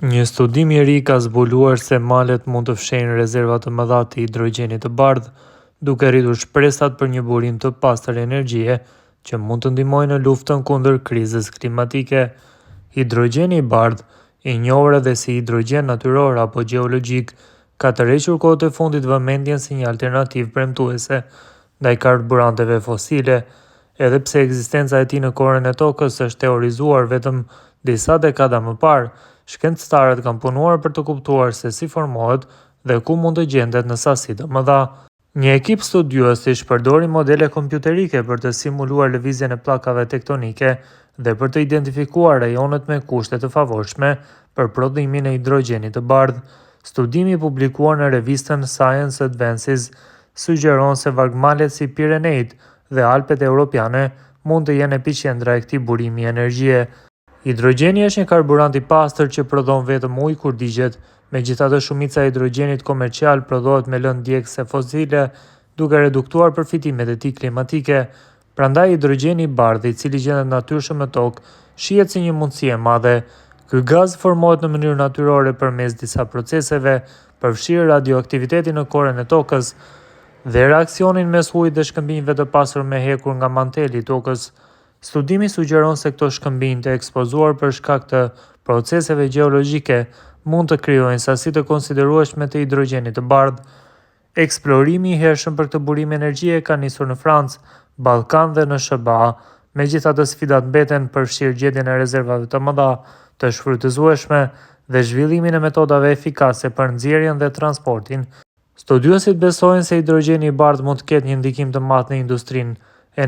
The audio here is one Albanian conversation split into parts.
Një studim i ri ka zbuluar se malet mund të fshejnë rezerva të mëdha të hidrogenit të bardhë, duke rritur shpresat për një burim të pastër energjie që mund të ndihmojë në luftën kundër krizës klimatike. Hidrogeni i bardhë, i njohur edhe si hidrogjen natyror apo gjeologjik, ka tërhequr kohët e fundit vëmendjen si një alternativë premtuese ndaj karburanteve fosile, edhe pse ekzistenca e tij në korën e tokës është teorizuar vetëm disa dekada më parë. Shkencëtarët kanë punuar për të kuptuar se si formohet dhe ku mund të gjendet në sasi të mëdha. Një ekip studiuesish përdori modele kompjuterike për të simuluar lëvizjen e pllakave tektonike dhe për të identifikuar rajonet me kushte të favorshme për prodhimin e hidrogenit të bardhë. Studimi publikuar në revistën Science Advances sugjeron se vargmalet si Pirenejt dhe Alpet Europiane mund të jenë epiqendra e këtij burimi energjie. Hidrogjeni është një karburant i pastër që prodhon vetëm ujë kur digjet, megjithatë shumica e hidrogjenit komercial prodhohet me lëndë djegëse fosile, duke reduktuar përfitimet e tij klimatike. Prandaj hidrogjeni i bardhë, i cili gjendet natyrshëm në tokë, shihet si një mundësi e madhe. Ky gaz formohet në mënyrë natyrore përmes disa proceseve, përfshirë radioaktivitetin në korën e tokës dhe reaksionin mes ujit dhe shkëmbijve të pasur me hekur nga manteli i tokës. Studimi sugjeron se këto shkëmbijë të ekspozuar për shkak të proceseve gjeologjike mund të krijojnë sasi të konsiderueshme të hidrogenit të bardhë. Eksplorimi i hershëm për këtë burim energjie ka nisur në Francë, Ballkan dhe në SBA, megjithatë sfidat mbeten përfshirë gjetjen e rezervave të mëdha të shfrytëzueshme dhe zhvillimin e metodave efikase për nxjerrjen dhe transportin. Studiuesit besojnë se hidrogeni i bardhë mund të ketë një ndikim të madh në industrinë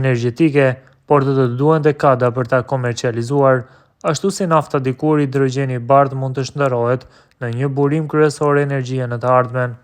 energjetike, por do të duhen dekada për ta komercializuar. Ashtu si nafta dikur, hidrogeni i bardhë mund të shndërrohet në një burim kryesor energjie në të ardhmen.